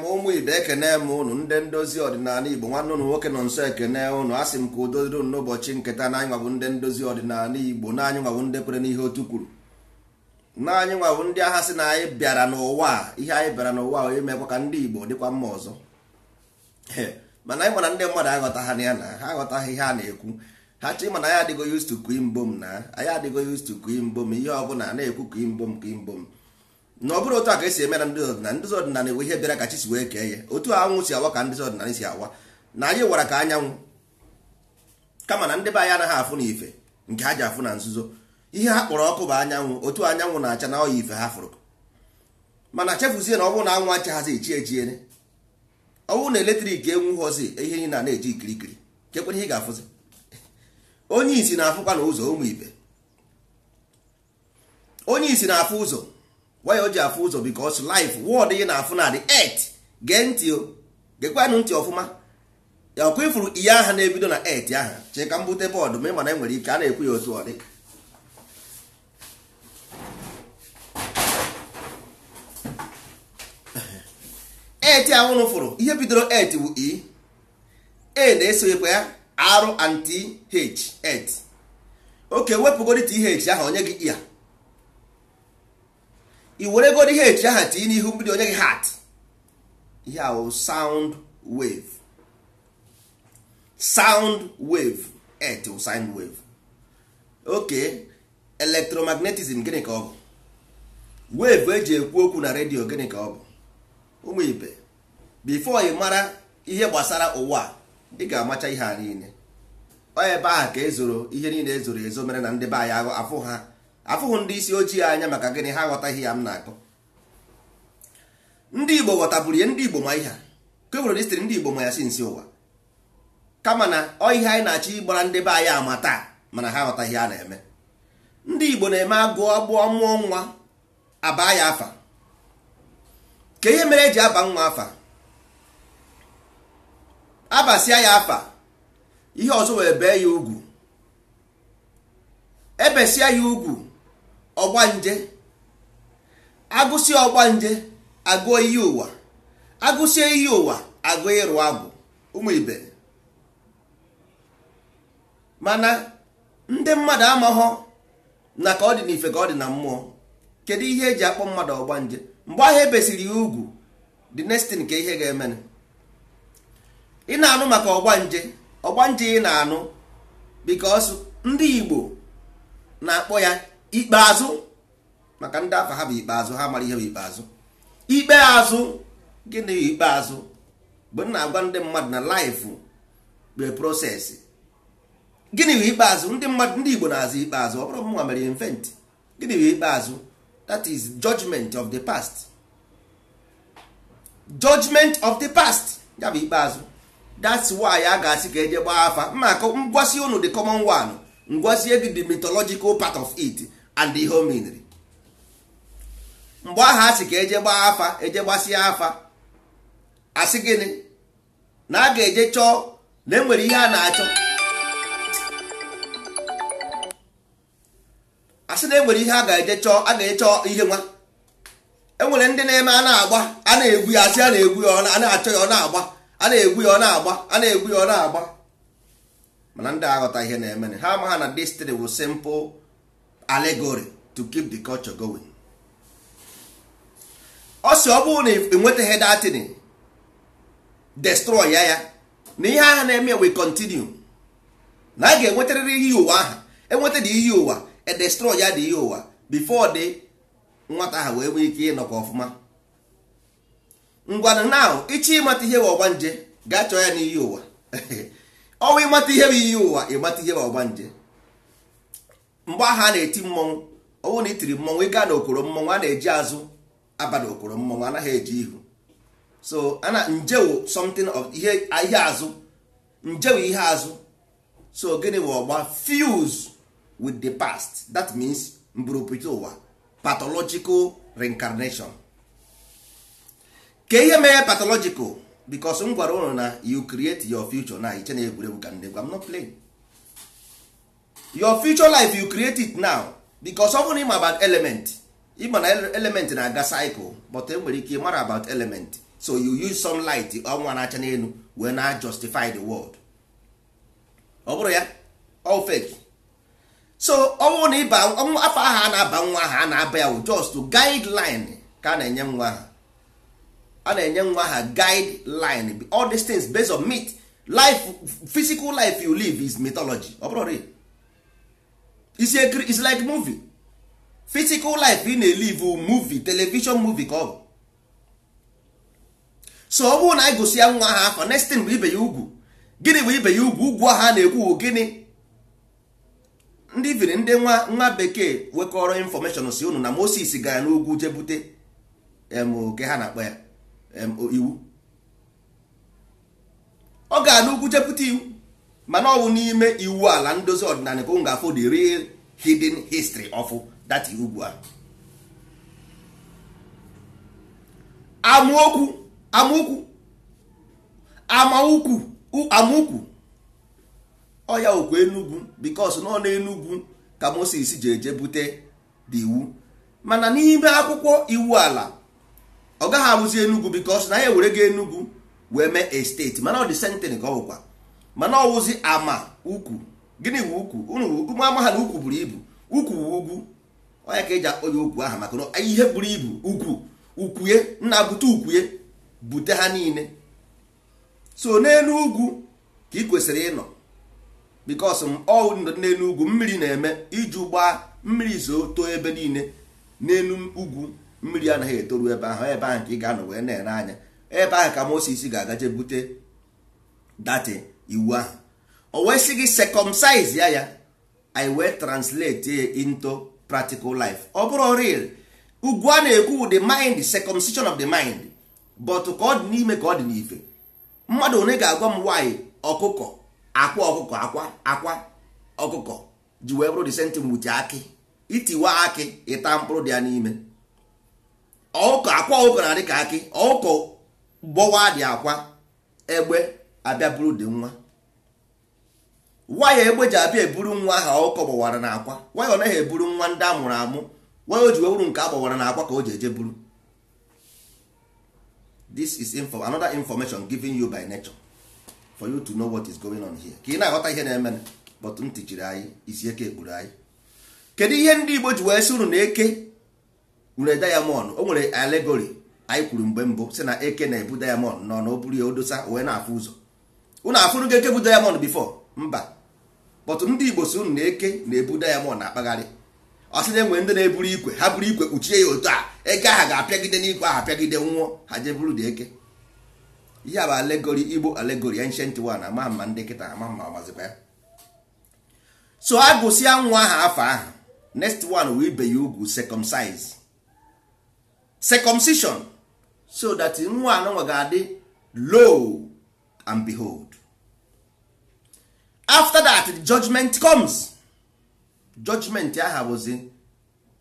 ma ụmụ ibe ekene m ụnụ ndị ndozi ọdịnala Igbo nwanne ụnụ nwoke nọ nso ekene ụnụ asị m ka udo dịrị ụnụ n'ụbọchị nketa na anyị nwabụ ndị ndozi ọdịnala Igbo na anyị nwabụ ndị kwere n'ihe otu kwuru na anyị nwabụ ndị agha sị na anyị bịara n'ụwa ihe anyị bịara n'ụwa onye mekwa ka ndị Igbo dịkwa mma ọzọ mana anyị mana ndị mmadụ aghọtaghị ya na ha aghọtaghị ihe a na-ekwu ha chi mana anyị adịgo used to queen bom na anyị adịgo used to queen bom ihe ọbụla na-ekwu queen bom na ọ bụrụ otu a ka esi eme na ndị ọdịnala ewe ihe bịara ka chi si wee kee ya otu anwụ si awa ka ndị ọdịnala si awa na anyị wara ka anyanwụ kama na ndị be anyị anaghị afụ na ife nke ha ji afụ na nzuzo ihe ha kpọrọ ọkụ bụ anyanwụ otu anyanwụ na-acha na ọya ife ha fụrụ mana chefuzie na ọ bụrụ na anwụ achaghazi echiene ọ bụrụ na eletrik enwu hozi ihe niile na-eji ikirikiri kekwere ihe ị ga-afụzi onye isi na-afụkwa na ụzọ ụmụ ibe onye isi na-afụ ụzọ why o ji afụ ụzọ because life word ị na-afụ na the earth gee ntị o gekwanụ ntị ọfụma ya ọkụ ifuru ihe aha na-ebido na earth aha chee ka m bute bọọdụ ma ị mana enwere ike a na-ekwu ya otu ọ dị earth ahụ nụfụrụ ihe bidoro earth bụ e na-esoghekwa ya R and TH earth oke wepụgodi TH aha onye gị ya i were godi ihe echi aha tinye n'ihu mbido onye gị heart ihe ahụ sound wave earth bụ sound wave oke electromagnetism gịnị ka ọ bụ wave eji ekwu okwu na redio gịnị ka ọ bụ ụmụ ibe before ị mara ihe gbasara ụwa ị ga-amacha ihe a niile ọ ebe ahụ ka ezoro ihe niile ezoro ezo mere na ndị be anyị afụghị ndị isi ojii anya maka gịnị ha aghọtaghị ya m na-akọ ndị Igbo ghọtabụrụ ihe ndị Igbo ma ihe kebụrụ dịstịrị ndị Igbo ma ya si nsi ụwa kama na ọ ihe anyị na-achọ ịgbara ndị be anyị ama taa mana ha aghọtaghị ya na-eme ndị Igbo na-eme agụọ agbụọ mụọ nwa aba ya afa ka ihe mere eji aba nwa afa abasịa ya afa ihe ọzọ wee bee ya ugwu ebesịa ya ugwu ọgbanje agụsịa ọgbanje agụọ iyi ụwa agụsịa iyi ụwa agụọ ịrụ agwụ ụmụ ibe mana ndị mmadụ amaghọ na ka ọ dị n'ife ka ọ dị na mmụọ kedu ihe eji akpọ mmadụ ọgbanje mgbe ahụ ebesiri ya ugwu the next thing ka ihe ga-eme ị na-anụ maka ọgbanje ị na-anụ because ndị Igbo na-akpọ ya ikpeazụ maka ndị afa ha bụ ikpeazụ ha mara ihe bụ ikpeazụ gịnị ikpeazụ bụ na-agwa ndị mmadụ na life bụ process gịnị bụ ikpeazụ ndị Igbo na-azụ ikpeazụ ọ bụrụ mụnwa mere invent gịnị bụ ikpeazụ that is judgment of the past ya bụ ikpeazụ that's why a ga-asị ka eje gbaa afa maka ngwasị unu the common one ngwazie gị the mythological part of it and the hominry mgbe aha asị ka eje gbaa afa eje gbasịa afa asị gịnị na a ga-eje chọọ na enwere ihe a na-achọ asị na enwere ihe a ga-eje chọọ a ga-eje chọọ ihe nwa enwere ndị na-eme a na-agba a na-egwu ya asị a na-egwu ya a na-achọ ya ọ na-agba a na-egwu ya ọ na-agba a na-egwu ya ọ na-agba mana ndị aghọta ihe na-eme ha ama ha na destiny bụ simple allegory to keep the culture going. Ọ sị ọ bụrụ na enwetaghị datin destroy ya na ihe ahụ na-eme we continue na a ga-enwetarịrị ihe ụwa ahụ enweta dị ihe ụwa destroy ya dị ihe ụwa before the nwata ha wee nwee ike ịnọkọ ọfụma. Ngwanụ now ịchọ ịmata ihe bụ ọgbanje gaa chọọ ya n'ihe ụwa ọnwa ịmata ihe bụ ihe ụwa ịmata ihe bụ ọgbanje. Mgbe ahụ a na-eti mmọnwụ ọnwụ na itiri mmọnwụ ịga n'okoro mmọnwụ a na-eji azụ abada okoro mmọnwụ anaghị eji ihu, so ana njewo something of ihe azụ njewo ihe azụ. So gịnị bụ ọgba? Fuse with the past, that means mburuputa ụwa, pathological reincarnation. Ka ihe mere pathological because m gwara ụnụ na you create your future na iche na egwuregwu ka ndị gwa I'm not playing. Your future life you create it now because ọ bụrụ ịma about element, ịma na element na-aga cycle, but e nwere ike ịmara about element, so you use sunlight ọnwa na-acha n'elu wee na justify the world. Ọ bụrụ ya all fake. So ọ bụrụ na ịba afọ ahụ a na-aba nwa ahụ a na-aba ya just to guideline ka a na-enye nwa ahụ. A na-enye nwa ha guideline, all these things based on myth. Life, physical life you live is mythology. Ọ bụrụ real. It's like movie. Physical life in a live movie, television movie ka ọ bụ. So ọ bụrụ na anyị gosi ya nwa ha afọ, next thing bụ ibe ya ugwu. Gịnị bụ ibe ya ugwu? Ugwu ha na-ekwu gịnị? Ndị viri ndị nwa bekee wekọrọ information si unu na Moses gara n'ugwu jebute ke ha na-akpọ ya iwu. Ọ gara n'ugwu jebute iwu, mana ọ bụ n'ime iwu ala ndozi ọdịnala ka ọ ga-afụ the real hidden history of that ugwu a. Amaokwu ọ ya okwu Enugwu because nọ n'Enugwu ka Moses ji eje bute the iwu, mana n'ime akwụkwọ iwu ala ọ gaghị abụzi Enugwu because na ya were ga Enugwu wee mee a state, mana ọ dị sentence ka ọ bụkwa, mana ọ wụzi ama ukwu. Gịnị bụ ukwu? Ụmụ ama ha na ukwu buru ibu, ukwu bụ ugwu. Ọ ya ka eji akpọ ya ukwu aha maka na ihe buru ibu ukwuye nna bute ukwuye bute ha niile. So n'elu ugwu ka ị kwesịrị ịnọ because ọ n'elu ugwu mmiri na-eme iju gbaa mmiri zoo too ebe niile. N'elu ugwu mmiri anaghị etoru ebe ahụ ka ị ga-anọ wee na-ere anya. Ebe ahụ ka Moses ga-agaje bute dati iwu ahụ. O wee sị gị circumcise ya I wee translate into practical life. Ọ bụrụ real ugwu a na-ekwu the mind, circumcision of the mind, but ka ọ dị n'ime ka ọ dị n'ife. Mmadụ onye ga-agwa m why ọkụkọ akwa ọkụkọ ji wee bụrụ the sentiment with akị, itiwa akị ịta mkpụrụ dị ya n'ime. Akwa ọkụkọ na-adị ka akị, ọkụkọ gbọwa dị akwa, egbe abịa buru dị nwa. Waya egbe ji abịa eburu nwa ahụ ọkụkọ gbọwara na akwa, waya ọ naghị eburu nwa ndị amụrụ amụ, waya o ji wee bụrụ nke a gbọwara na akwa ka o ji eje buru. This is another information given you by nature for you to know what is going on here. Ka ị na-aghọta ihe na-eme, but ntị chiri anyị, isi eke ekpuru anyị. Kedu ihe ndị Igbo ji wee sị unu na eke nwere diamond? O nwere allegory anyị kwuru mgbe mbụ sị na eke na-ebu diamond nọ na o buru ya odosa wee na-afụ ụzọ. Unu afụrụ gị eke bụ diamond before? Mba. But ndị Igbo si unu na eke na-ebu diamond na-akpagharị. Ọ sị na enwe ndị na-eburu ikwe, ha buru ikwe kpuchie ya otu a, eke ahụ ga-apịagide n'ikwe ahụ apịagide nwụọ, ha je buru dị eke. Ihe a bụ allegory, Igbo allegory, ancient one, ama mma ndị kịta ama mma ọmazikwa ya. So a gụsịa nwa ahụ afọ ahụ, next one wee ibe ya ugwu circumcise. Circumcision so that nwa anụnwa ga-adị low and behold. After that the judgment comes. Judgment aha bụzi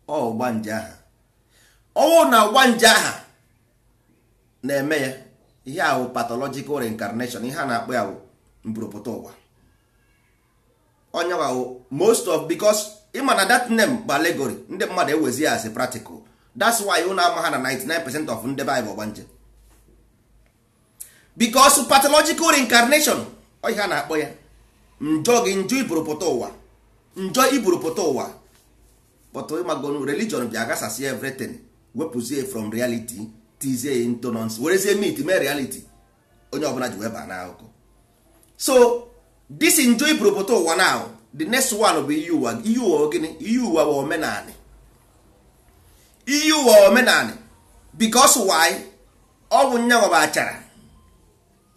ọgbanje aha. Ọwụ na ọgbanje aha na-eme ya ihe ahụ pathological reincarnation, ihe a na-akpọ ya bụ mbụrụpụta ụwa. Onye ahụ most of, because ịma na that name bụ allegory, ndị mmadụ ewezi ya as a practical. That's why unu ama ha na 99% of ndị Bible ọgbanje, because pathological reincarnation ihe a na-akpọ ya njọ ibụrụpụta ụwa, njọ ibụrụpụta ụwa. But ịmagonu religion bịa gasasị everything, wepụzie from reality, tizie into nonsense, werezie myth mee reality. Onye ọbụla ji weba na akụkọ. So this njọ ibụrụpụta ụwa now, the next one bụ iyi ụwa. Iyi ụwa gịnị? Iyi ụwa bụ omenani. Iyi ụwa omenani because why? Ọ bụ nyanwa bụ achara,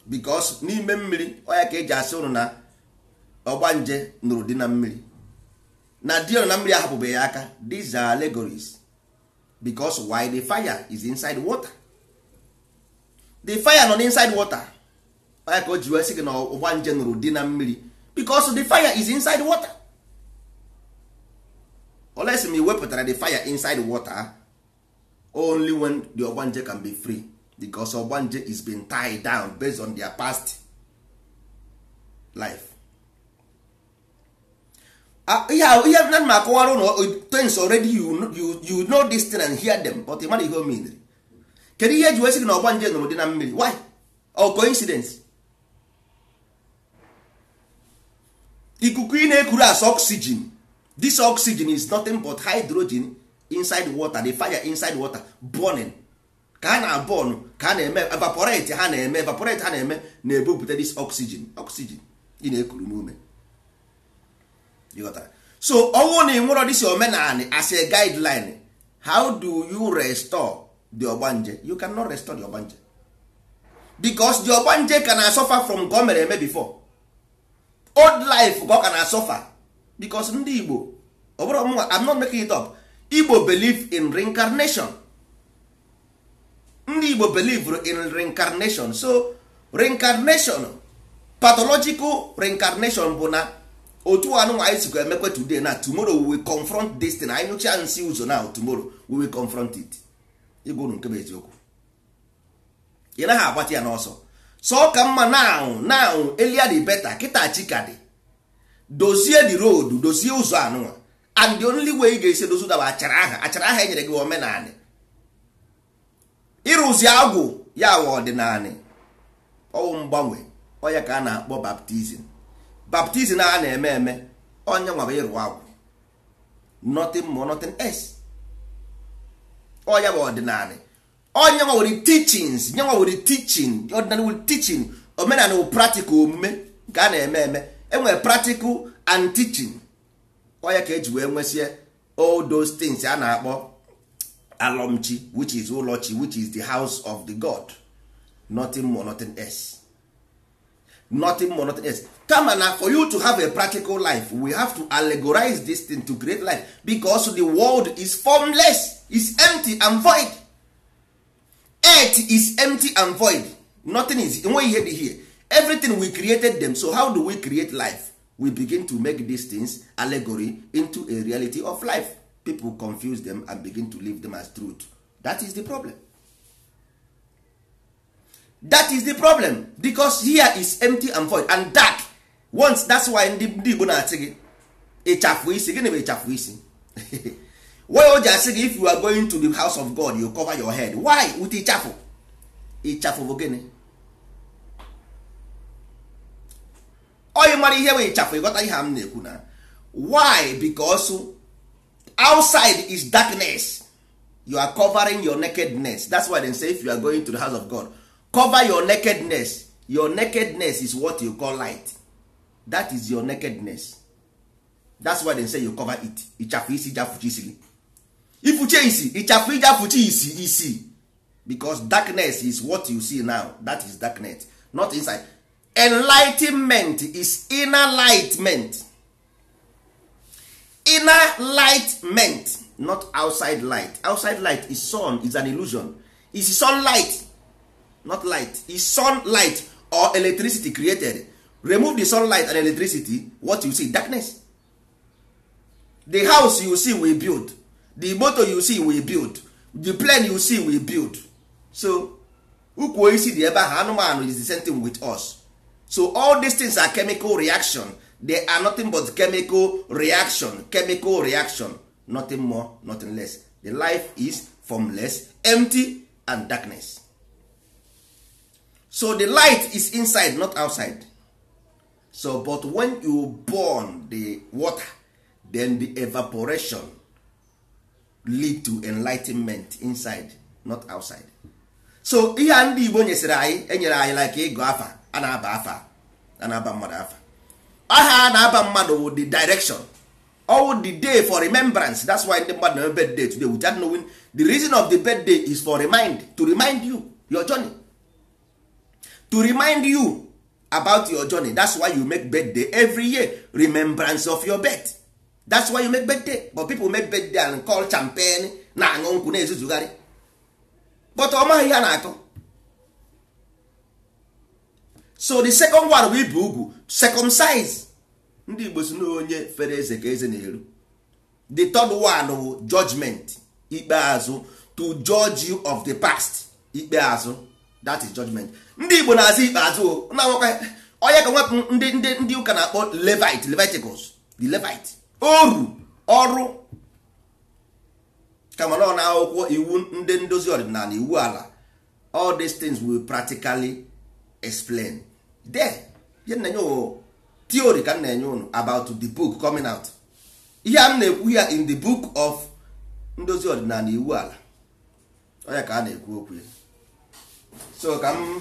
because n'ime mmiri ọ ya ka eji asị ụnụ na ọgbanje nụrụ dị na mmiri, na di na mmiri ahapụbeghị aka. These are allegories because why? The fire is inside water. The fire nọ inside water. Ọ ya ka o ji wee sị gị na ọgbanje nụrụ dị na mmiri because the fire is inside water. Unless me wepụtara the fire inside water, only when the ọgbanje can be free. because ogbanje is being tied down based on their past life. ihe na ma akọwara ụlọ things already you know this thing and hear them, but ịmara ihe o mean. Kedu ihe eji wesị gị na ọgbanje nụrụ dị na mmiri? Why? Or coincidence? Ikuku ị na-ekuru as oxygen. This oxygen is nothing but hydrogen inside water, the fire inside water burning. Ka ha na burn, ka ha na-eme evaporate, ha na-eme na-ebupụta this oxygen ị na-ekuru n'ume. So ọnwụ na ịnwụrọ this omenani as a guideline, how do you restore the ogbanje? You cannot restore the ogbanje because the ogbanje can suffer from ka o mere eme before. Old life ka ọ ka na suffer because ndị Igbo, I'm not making it up, Igbo believe in reincarnation. Ndị Igbo believe in reincarnation. So reincarnation, pathological reincarnation bụ na otu anụ anyị sikwa emekwe today na tomorrow we will confront this thing. Anyị nụcha nsi ụzọ now, tomorrow we will confront it. Igbo nke bụ eziokwu, ị naghị agbati ya n'ọsọ. So ka mma now earlier the better. Kịta chikadi dozie the road, dozie ụzọ anụnwa, and the only way ị ga-esi dozie ụzọ bụ achara aha enyere gị omenanị. Ịrụzi agwụ ya wa ọdịnanị ọwụ mgbanwe, ọya ka a na-akpọ baptizim. Baptizim a na-eme onye nwa bụ ịrụ agwụ, nothing more nothing else. Ọya bụ ọdịnanị, onye nwa nwere teachings, nye nwa nwere teaching, ọdịnanị nwere teaching, omenanị wụ practical omume ka a na-eme. Enwere practical and teaching. Ọya ka eji wee nwesie all those things a na-akpọ alọmchi, which is ụlọchi, which is the house of the god. Nothing more nothing else. Nothing more nothing else. Come on, for you to have a practical life, we have to allegorize this thing to create life, because the world is formless, is empty and void. Earth is empty and void. Nothing is here. Everything we created them. So how do we create life? We begin to make these things allegory into a reality of life. People confuse them and begin to live them as truth. That is the problem. That is the problem, because here is empty and void and dark. Once, that's why ndị Igbo na-asị gị ịchafụ isi. Gịnị bụ ịchafụ isi? Why o ji asị gị if you are going to the house of God you cover your head? Why with ịchafụ? Ịchafụ bụ gịnị? Onye mara ihe bụ ịchafụ, ịghọta ihe m na-ekwu na. Why? Because outside is darkness. You are covering your nakedness. That's why they say if you are going to the house of God, cover your nakedness. Your nakedness is what you call light. That is your nakedness. That's why they say you cover it. Ịchafụ isi jafuchi isi gị. Ifuche isi, ịchafụ ijafuchi isi. Because darkness is what you see now. That is darkness, not inside. Enlightenment is inner lightment. Inner lightment, not outside light. Outside light is sun, is an illusion. It's sunlight, not light. Is sunlight or electricity created. Remove the sunlight and electricity, what you see? Darkness. The house you see we build, the motor you see we build, the plane you see we build. So ukwu isi dị ebe ahụ, anụmanụ is the same thing with us. So all these things are chemical reaction. They are nothing but chemical reaction. Chemical reaction, nothing more nothing less. The life is formless, empty and darkness. So the light is inside, not outside. So but when you burn the water, then the evaporation lead to enlightenment inside, not outside. So ihe ndị Igbo nyesịrị anyị, enyere anyị like ịgụ afa, a na-aba afa, a na-aba mmadụ afa. Aha a na-aba mmadụ with the direction, or the day for remembrance. That's why ndị mmadụ na birthday today without knowing the reason of the birthday is for to remind you your journey, to remind you about your journey. That's why you make birthday every year, remembrance of your birth. That's why you make birthday. But people make birthday and call champagne na aṅụ nkwụ na-ezuzugharị, but ọ maghị ya na-atọ. So the second one we bụ ugwu, circumcise. Ndị Igbo si na onye fere eze ka eze na-eru. The third one bụ judgment, ikpeazụ, to judge you of the past. ikpeazụ, that is judgment. Ndị Igbo na-asị ikpeazụ na-awakwa onye ka nwepụ ndị ụka na-akpọ Leviticus, the Levite, oru ọrụ kama na ọ na-akwụkwọ iwu ndị ndozi ọdịnala, iwu ala. All these things will practically explain there. Ihe na-enye theory ka na-enye unu about the book coming out. Ihe a m na-ekwu ya in the book of ndozi ọdịnala iwu ala, onye ka a na-ekwu okwu ya. So ka m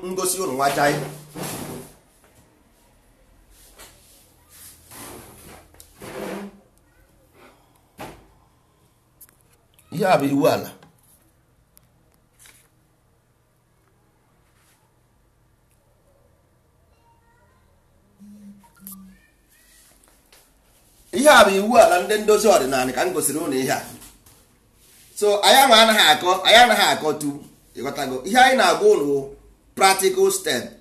ngosi unu nwacha ihe a bụ iwu ala. Ihe a bụ iwu ala ndị ndozi ọdịnala ka m gosiri unu ihe a. So anyị anaghị akọ tu ịghọtago. Ihe anyị na-agwa unu practical step,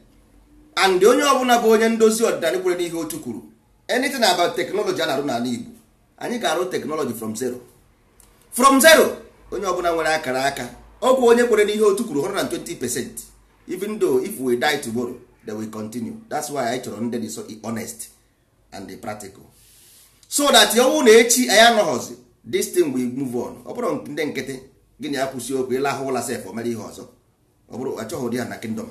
and onye ọbụla bụ onye ndozi ọdịnala kwere n'ihe otu kwuru, anything about technology a na-arụ n'ala Igbo, anyị ga-arụ technology from zero. Onye ọbụla nwere akara aka, ọkwa onye kwere n'ihe otu kwuru 120%, even though if we die tomorrow they will continue. That's why I chọrọ ndị dị so honest and the practical, so that ọnwụ na echi anyị anọghọzi, this thing will move on. Ọ bụrụ ndị nkịtị gịnị ya kwụsị okwu ịlahụ ụla sef o mere ihe ọzọ, ọ bụrụ achọghị ụdị ha na kingdom.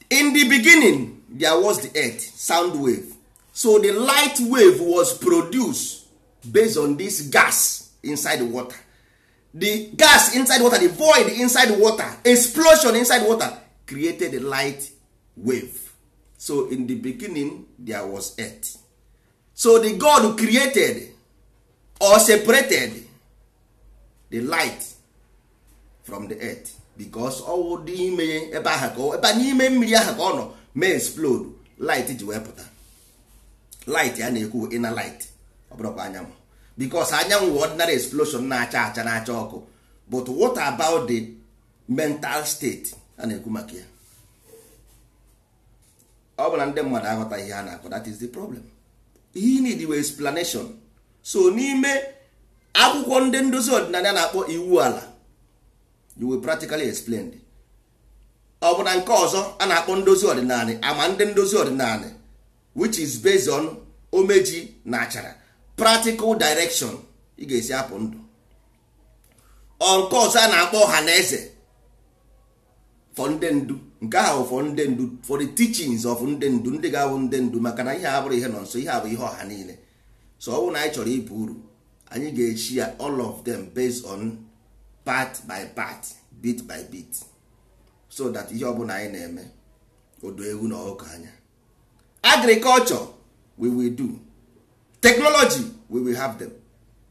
In the beginning there was the earth, sound wave. So the light wave was produced based on this gas inside the water. The gas inside water, the void inside water, explosion inside water created the light wave. So in the beginning there was earth. So the God who created or separated the light from the earth, because all the ime ebe ahụ ka ebe n'ime mmiri ahụ ka ọ nọ may explode, light ji wee pụta. Light ya na-ekwu inner light, ọ bụrụkwa anyanwụ, because anyanwụ ordinary explosion na-acha acha na-acha ọkụ. But what about the mental state a na-ekwu maka ya? Ọ bụ na ndị mmadụ aghọta ihe a na-akọ, that is the problem. He need the explanation. So n'ime akwụkwọ ndị ndozi ọdịnala na-akpọ iwu ala, you will practically explain. Ọ bụ na nke ọzọ a na-akpọ ndozi ọdịnala, ama ndị ndozi ọdịnala, which is based on omeji na achara, practical direction ị ga-esi apụ ndụ. Nke ọzọ a na-akpọ ọha na eze, for ndị ndu, nke ahụ for ndị ndu, for the teachings of ndị ndu, ndị ga-abụ ndị ndu, maka na ihe a bụrụ ihe nọ nso, ihe a bụ ihe ọha niile. So ọ bụ na anyị chọrọ ibu uru, anyị ga-echi ya all of them based on part by part, bit by bit, so that ihe ọbụla anyị na-eme odo ewu na ọkụ anya. Agriculture we will do, technology we will have them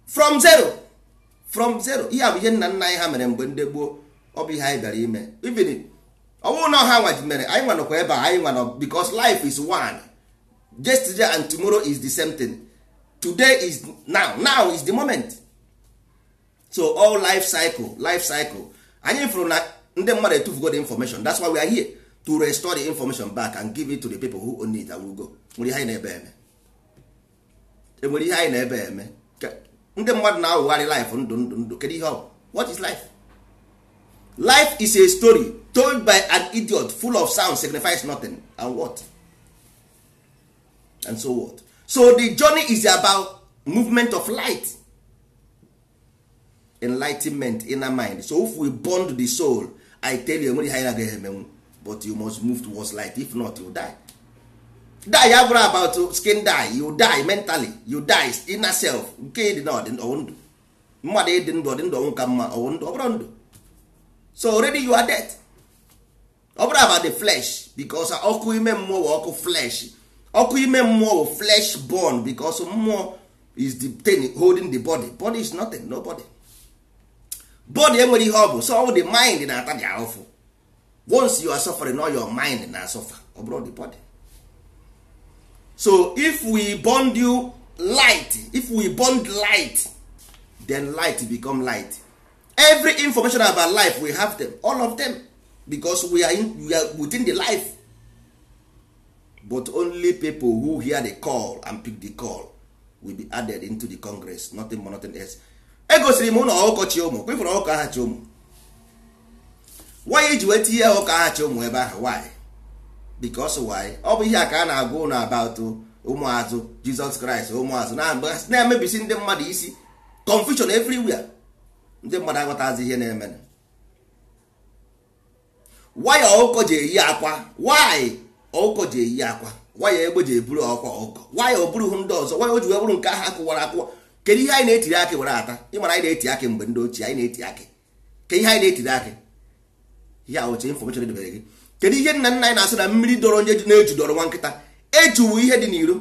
from zero. Ihe a bụ ihe nna nna anyị ha mere mgbe ndị gboo, ọ bụ ihe anyị bịara ime. Even ọ bụrụ na ọha nwa ji mere, anyị nwa nọkwa ebe a, anyị nwa nọ, because life is one. Yesterday and tomorrow is the same thing. Today is now is the moment. So all life cycle anyị fụrụ na ndị mmadụ etufugo the information. That's why we are here, to restore the information back and give it to the people who own it and will go. Nwere ihe anyị na-ebe eme ndị mmadụ na-awụgharị life ndụ kedu ihe ọ? What is life? Life is a story told by an idiot, full of sound, signifies nothing, and what? And so what? So the journey is about movement of light, enlightenment, inner mind. So if we bond the soul, I tell you, but you must move towards light. If not, you die. Die about skin die. You die mentally. You die inner self. So already you are dead. About the flesh, because ọkụ ime mmụọ ọkụ flesh. Ọkụ ime mmụọ flesh born, because mmụọ is the thing holding the body. Body is nothing, nobody. Body enwere ihe ọ bụ, so all the mind na-ata dị ahụfụ. Once you are suffering, all your mind na suffer about the body. So if we bond you light, then light become light. Every information about life, we have them, all of them, because we are within the life. But only people who hear the call and pick the call will be added into the Congress, nothing more, nothing else. egosiri m ụlọ ọkụkọ chi ụmụ kwefụrụ ọkụkọ aha chi ụmụ. Why iji wee tinye ọkụkọ aha chi ụmụ ebe ahụ? Why? Because why? Ọ bụ ihe a ka a na-agwa ụnụ about ụmụazụ Jesus Christ, ụmụazụ na-emebisi ndị mmadụ isi, confusion everywhere. Ndị mmadụ aghọtazi ihe na-eme. Why ọkụkọ ji eyi akwa? Why ọkụkọ ji eyi akwa? Why egbe ji eburu ọkwa ọkụkọ? Why o burughị ndị ọzọ? Why o ji wee bụrụ nke ahụ akụwara akụwa? Kedu ihe anyị na-etiri akị were ata? Ịmara anyị na-eti akị mgbe ndị ochie anyị na-eti akị. Kedu ihe anyị na-etiri akị? Ihe a oche information edebere gị. Kedu ihe nna nna anyị na-asị na mmiri dọrọ onye na-eju dọrọ nwa nkịta? Ejuwu ihe dị n'iro.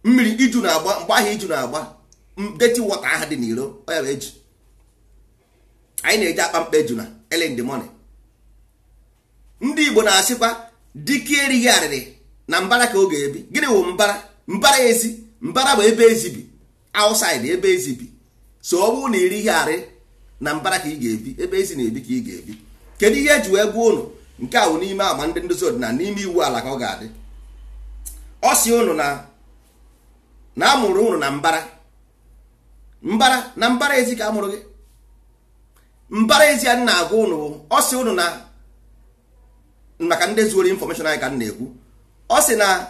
Mmiri iju na-agba, mgbe ahụ iju na-agba, dirty water ahụ dị n'iro, ọ ya bụ eju. Anyị na-eji akpa mkpa eju na early in the morning. Ndị Igbo na-asịkwa dike erighị arịrị na mbara ka ọ ga-ebi. Gịnị wụ mbara? Mbara ezi. Mbara bụ ebe ezi bi, outside ebe ezi bi. So ọ bụrụ na iri ihe arị na mbara ka ị ga-ebi, ebe ezi na-ebi ka ị ga-ebi. Kedu ihe eji wee gwa ụnụ? Nke a wụ n'ime ama ndị ndozi ọdịnala, n'ime iwu ala ka ọ ga-adị. Ọ si ụnụ na amụrụ ụnụ na mbara ezi ka amụrụ gị. Mbara ezi a na-agwa ụnụ, ọ si ụnụ na maka ndị zuoro information anyị ka m na-ekwu. Ọ sị na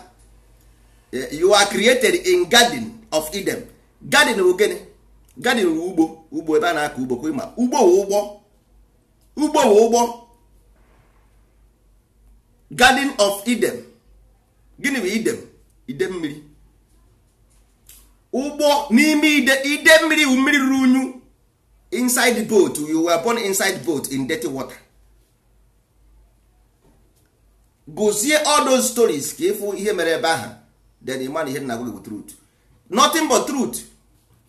you are created in garden of Eden. Garden bụ gịnị? Garden bụ ugbo ebe a na-akọ ugbo kwa ịma. Ugbo bụ ụgbọ. Garden of Eden. Gịnị bụ Eden? Ide mmiri. Ụgbọ n'ime ide mmiri bụ mmiri ruru unyu. Inside the boat, you were born inside boat in dirty water. Gozie all those stories ka ịfụ ihe mere ebe ahụ, then you man ihe na agwa bụ truth. Nothing but truth.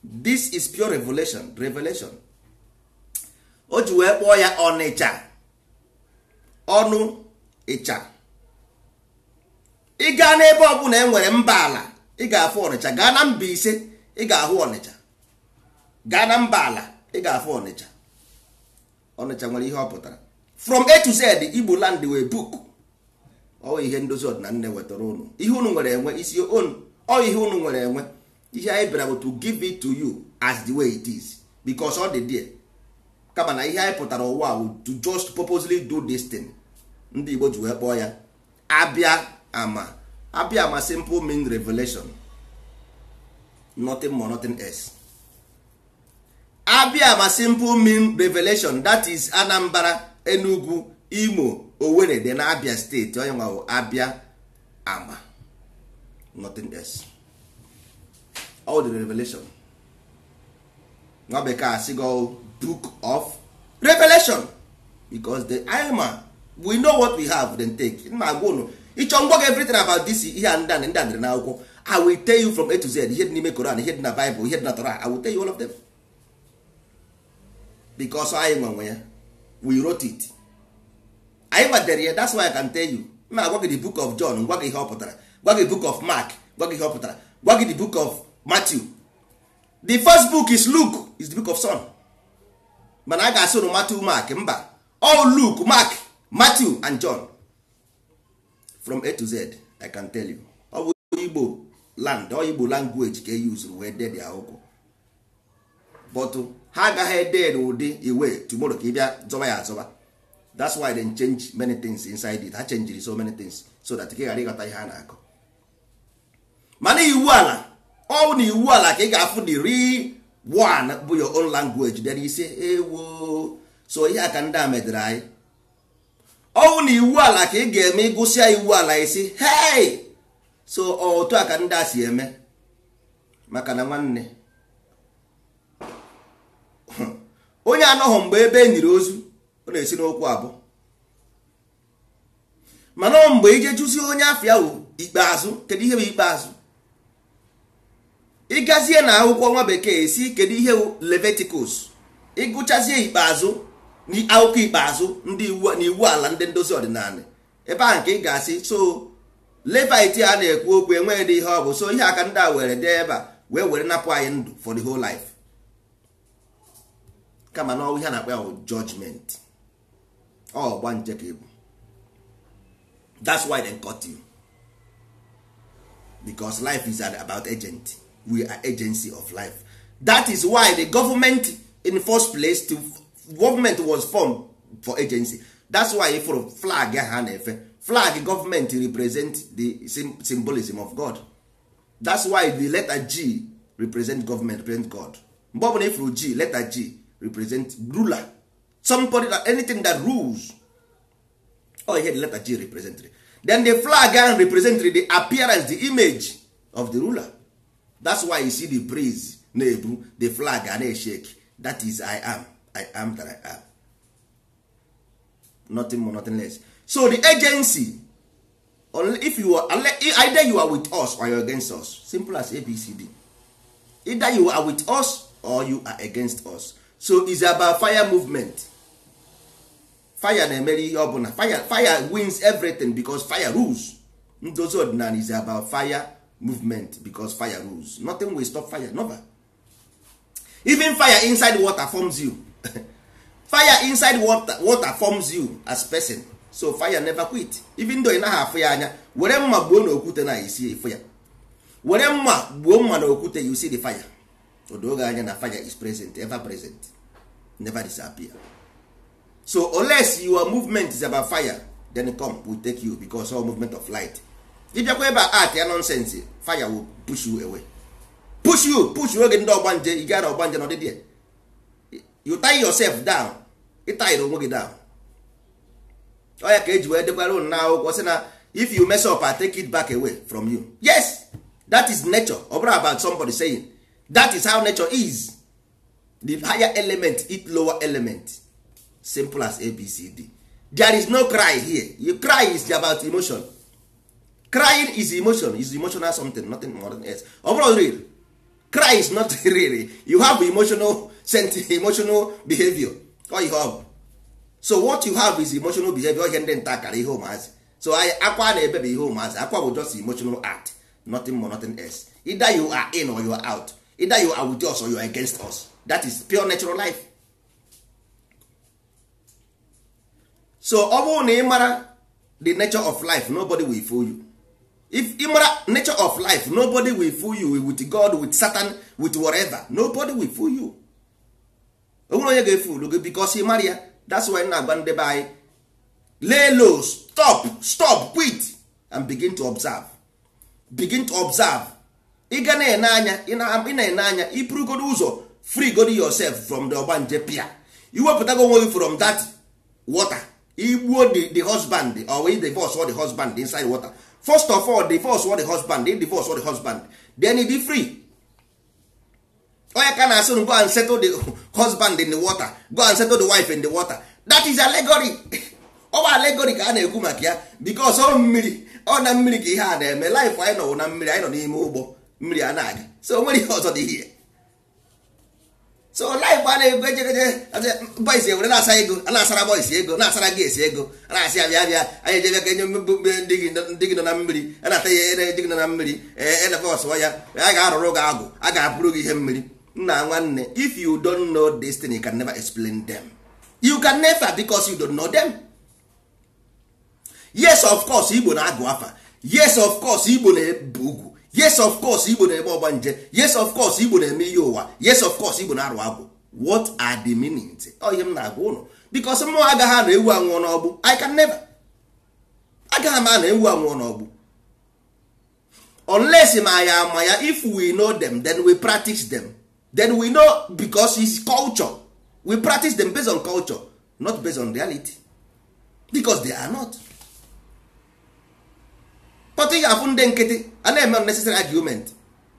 This is pure revelation. O ji wee kpọọ ya Ọnịcha, ọnụ ịcha. Ị gaa n'ebe ọbụla e nwere mba ala, ị ga-afụ Ọnịcha. Gaa na Mbaise, ị ga-ahụ Ọnịcha. Gaa na mba ala, ị ga-afụ Ọnịcha. Ọnịcha nwere ihe ọ pụtara. From A to Z, Igbo land wee book. Ọ ihe ndozi ọdịnala nne wetara ụnụ. Ihe ụnụ nwere enwe isi ụnụ. Ọ ihe ụnụ nwere enwe. Ihe anyị bịara bụ to give it to you as the way it is, because ọ dị there. Kama na ihe anyị pụtara ụwa to just purposely do this thing. Ndị Igbo ji wee kpọọ ya abịa ama. Abịa ama simple mean revelation, nothing more, nothing else. Abịa ama simple mean revelation, that is Anambra, Enugu, Imo, Owerri, then Abia State. Onye nwa abịa ama, nothing else. All the revelation. Nwa bekee asịgo book of revelation, because the Alma, we know what we have, then take. Ịchọ ngwa everything about this ihe ndị ndịrị na akwụkwọ. I will tell you from A to Z. Ihe dị n'ime Quran, ihe dị na Bible, ihe dị na Torah. I will tell you all of them, because anyị nwe ya, we wrote it. Anyị madere ya, that's why I can tell you. Ma gwa gị the book of John, gwa gị ihe ọ pụtara. Gwa gị the book of Mark, gwa gị ihe ọ pụtara. Gwa gị the book of Matthew. The first book is Luke, is the book of Son. Mana a ga-asị ụnụ Matthew, Mark, mba. All Luke, Mark, Matthew and John. From A to Z, I can tell you. Ọ bụ Igbo land, ọ Igbo language ka e use wee dee dị akwụkwọ. But ha agaghị ede n'ụdị iwe tomorrow ka ị bịa zọba ya azọba. That's why they change many things inside it. Ha changed so many things so that ị ghara ịghọta ihe ha na-akọ. Mana iwu ala, ọ na iwu ala ka ị ga-afụ the real one bụ your own language. Then you say ewo, so ihe aka ndị a medere anyị. Ọ na iwu ala ka ị ga-eme ịgụsịa iwu ala isi hey, so otu aka ndị a si eme. Maka na nwanne onye anọghọ mgbe ebe e nyiri ozu, ọ na-esi n'okwu abụ. Mana mgbe ije jụzie onye afịa wụ ikpeazụ, kedu ihe bụ ikpeazụ? Ịgazie na akwụkwọ nwa bekee esi kedu ihe wụ Leviticus. Ịgụchazie ikpeazụ n'akwụkwọ ikpeazụ ndị iwu ala ndị ndozi ọdịnala, ebe ahụ nke ị ga-asị so Levite a na-ekwu okwu enweghị ihe ọ bụ, so ihe aka ndị a were dee ebe a wee were napụ anyị ndụ for the whole life. Kama na ihe a na-akpọ ya bụ judgment. Ọ gba nje ka egwu. That's why they cut you, because life is about agent. We are agency of life. That is why the government in first place, government was formed for agency. That's why for flag ha na-efe, flag government represent the symbolism of God. That's why the letter G represent government, represent God. Mgbe ọbụla ifuru G, letter G represent ruler, somebody that anything that rules. Oh, here the letter G represent. Then the flag represent the appearance, the image of the ruler. That's why you see the breeze na-ebu, the flag and a shake. That is I am that I am. Nothing more, nothing less. So the agency, if you are, either you are with us or you are against us. Simple as ABCD. Either you are with us or you are against us. So it's about fire movement. Fire na-emere ihe ọbụla. Fire wins everything because fire rules. Ndozi ọdịnala is about fire movement because fire rules. Nothing will stop fire, never. Even fire inside water forms you. Fire inside water forms you as person. So fire never quit. Even though ị naghị afụ ya anya, were mma gbuo na okwute na isi efu ya. Were mma gbuo mma na okwute, you see the fire. Odoge anya na fire is present, ever present, never disappear. So unless your movement is about fire, then come, will take you because all movement of light. If you go about art and nonsense, fire will push you away. Push you again. You get ogbanje not there. You tie yourself down. You tie it down. Oh yeah, cage where the balloon now was na if you mess up, I take it back away from you. Yes, that is nature. Or about somebody saying that is how nature is. The higher element eat lower element. Simple as ABCD. There is no cry here. You cry is about emotion. Crying is emotion. Is emotional something, nothing more than else. Overall, real. Cry is not really. You have emotional behavior. All you have. So what you have is emotional behavior. So aqua na baby home as aqua will just emotional act. Nothing more, nothing else. Either you are in or you are out. Either you are with us or you are against us. That is pure natural life. So ọ na ịmara the nature of life, nobody will fool you. If ịmara nature of life, nobody will fool you with God, with Satan, with whatever. Nobody will fool you. Onye ga-efool gị because ị mara ya. That's why na agba ndị be anyị lay low, stop, quit and begin to observe. Begin to observe. Ị ga na-ene anya, ị na-ene anya, ipurugodo ụzọ, free go yourself from the ogbanje pia. Iwepụtago onwe gị from that water. Igbuo the husband or we divorce or the husband inside water. First of all, divorce or the husband, they divorce or the husband, then he be free. Or you can also go and settle the husband in the water, go and settle the wife in the water. That is allegory. Or allegory ka na-ekwu maka ya because ọ mmiri, ọ na mmiri ka ihe a na-eme. Life anyị nọ na mmiri, anyị nọ n'ime ụgbọ mmiri a na-aga. So nwere ihe ọzọ dị here. So life a na-egwe boys were na-asa ego, a na-asara boys ego, na-asara gị esi ego, a na-asị abịa anyị ejebe ka enye ndị gị nọ na mmiri, a na-ata ya ere ndị gị nọ na mmiri, elefọsụwa ya, a ga-arụrụ gị agwụ, a ga-apụrụ gị ihe mmiri. Nna nwanne, if you don't know this thing, you can never explain them. You can never because you don't know them. Yes, of course, Igbo na-agụ afa. Yes, of course, Igbo na-ebu ugwu. Yes, of course, Igbo na-eme ọgbanje. Yes, of course, Igbo na-eme ihe ụwa. Yes, of course, Igbo na-arụ agwụ. What are the meanings? Oh, ihe m na-agwa ụnụ. Because mmụọ agaghị na ewu anwụọ n'ọgbụ. I can never. Agaghị m na ewu anwụọ n'ọgbụ. Unless maya, if we know them, then we practice them. Then we know because it's culture. We practice them based on culture, not based on reality. Because they are not. But ị ga-afụ ndị nkịtị a na-eme unnecessary argument.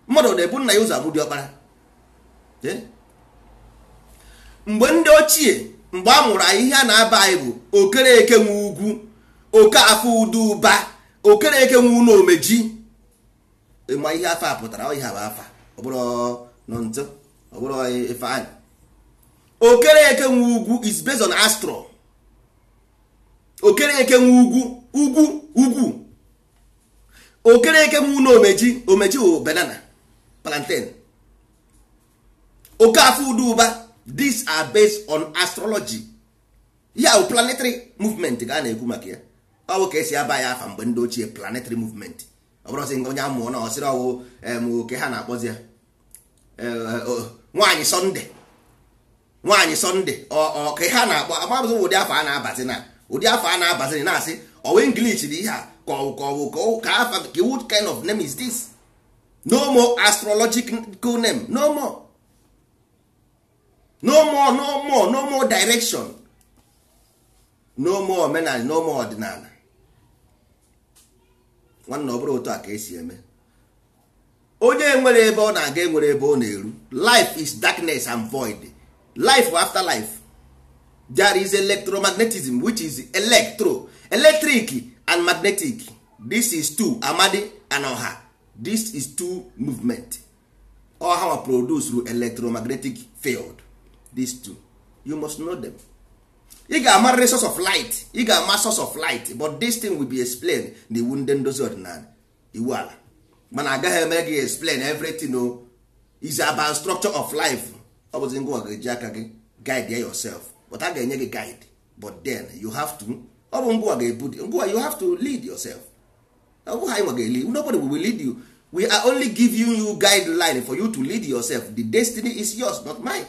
Mmadụ na-ebu nna ya ụzọ abụ dị ọkpara. Mgbe ndị ochie, mgbe a mụrụ anyị ihe a na-aba anyị bụ okereke nwe ugwu, oke afọ udu ụba, okereke nwe ụlọ omeji. Ma ihe afa pụtara ọ ihe bụ afa. Ọ bụrụ nọ nto, ọ bụrụ ife anyị. Okereke nwe ugwu is based on astro. Okereke nwe ugwu. Okereke nwe ụlọ omeji o banana, plantain. Okafu uduba, these are based on astrology. Ya planetary movement ga na-ekwu maka ya. Ọ bụ ka esi aba ya afa mgbe ndị ochie planetary movement. Ọ bụrụ sị onye amụọ na ọsịrị ọwụ oke ha na-akpọzi ya nwaanyị Sunday ka ha na-akpọ amabụzi ụdị afọ a na-abazi na ụdị afọ a na-abazi na-asị ọwa English dị ihe a ka afa what kind of name is this? No more astrological name, no more direction, no more omenala, no more ọdịnala. Nwanne ọ bụrụ otu a ka esi eme. Onye nwere ebe ọ na-aga enwere ebe ọ na-eru. Life is darkness and void. Life after life. There is electromagnetism, which is electric and magnetic. This is two, Amadi and Oha. This is two movement. Oha are produced through electromagnetic field. These two. You must know them. You got a source of light. You got a source of light. But this thing will be explained. The wouldn't do so. Iwala. Man, I got to make you explain everything. No, it's about structure of life. I was in go guide there yourself. But I can get a guide. But then you have to. You have to lead yourself. Nobody will lead you. We are only giving you guideline for you to lead yourself. The destiny is yours, not mine.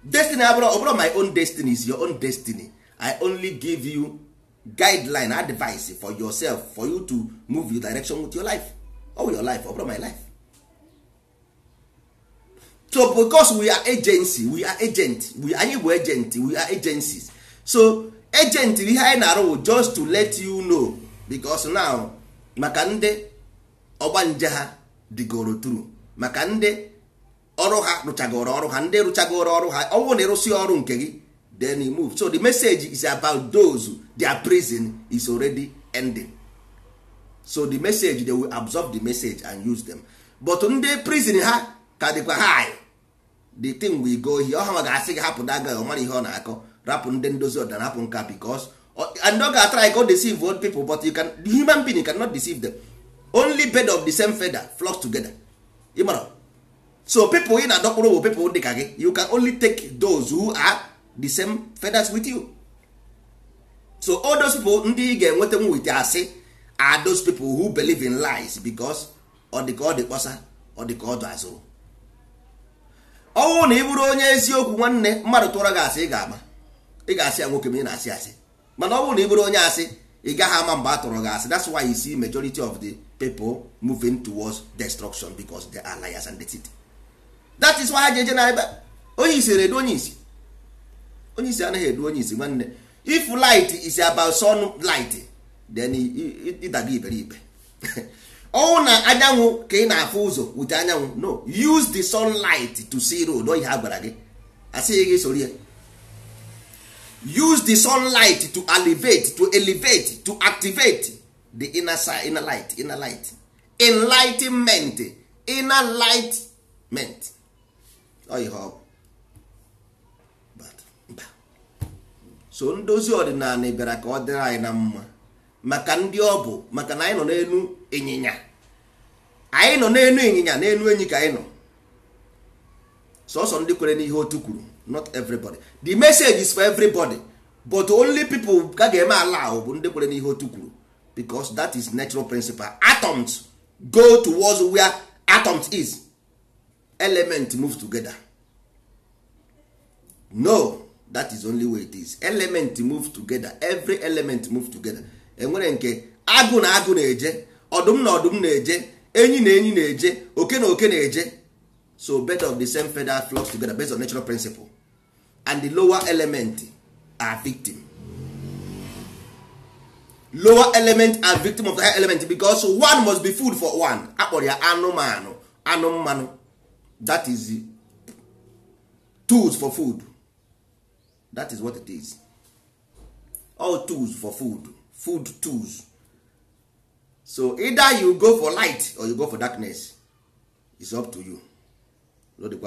Destiny, my own destiny is your own destiny. I only give you guideline, advice for yourself, for you to move your direction with your life. Or your life, or my life. So because we are agency, we are agent, we are agencies. So agent behind our just to let you know, because now makande ọgbanje ha digoro through makande ọrụ ha rụchagoro ọrụ ha ndị rụchagoro ọrụ ha ọwụ na ịrụsi ọrụ nke gị then you move. So the message is about those their prison is already ending. So the message, they will absorb the message and use them. But ndị prison ha ka dịkwa high, the thing will go here ọha ga-asị gị hapụ daga ọ mara ihe ọ na-akọ rapụ ndị ndozi ọdịnala hapụ nka because and don't try go deceive old people, but you can, the human being cannot deceive them. Only bird of the same feather flocks together. So people in adokporo people dịka you can only take those who are the same feathers with you. So all those people ndị ga-enweta nwe with asị are those people who believe in lies because ọ dịka ọ dị kpọsa ọ dịka ọ dị azụ. Ọnwụ na ị bụrụ onye eziokwu nwanne mmadụ tụọrọ gị asị ị ga-asị ya nwoke ma ị na-asị asị, mana ọ bụrụ na ị bụrụ onye asị ị gaghị ama mgbe a tụrụ gị asị. That's why you see majority of the people moving towards destruction because they are liars and deceit. That is why ha ji eje na ebe onye isi eredu onye isi anaghị edu onye isi nwanne. If light is about sunlight then ịdaga iberibe. Ọ na anyanwụ ka ị na-afụ ụzọ wute anyanwụ, no, use the sunlight to see road. Ihe a gwara gị asị gị sori ya. Use the sunlight to elevate, to activate the inner side, inner light. Enlightenment, inner lightment. Oh, you hope. But so ndozi ọdịnala bịara ka ọ dịrị anyị na mma maka ndị ọ bụ maka na anyị nọ n'elu ịnyịnya. Anyị nọ n'elu ịnyịnya, n'elu enyi ka anyị nọ. Sọsọ ndị kwere n'ihe otu kwuru. Not everybody. The message is for everybody, but only people ka ga-eme allow bụ ndị kwere n'ihe otu kwuru, because that is natural principle. Atoms go towards where atoms is. Element move together. No, that is only way it is. Element move together. Every element move together. Enwere nke agụ na agụ na-eje, ọdụm na ọdụm na-eje, enyi na enyi na-eje, oke na oke na-eje. So bird of the same feather flocks together based on natural principle. And the lower element are victim. Lower element are victim of the higher element because one must be food for one. Akpọrọ ya anụmanụ. That is tools for food. That is what it is. All tools for food. Food tools. So either you go for light or you go for darkness. It's up to you. Lord,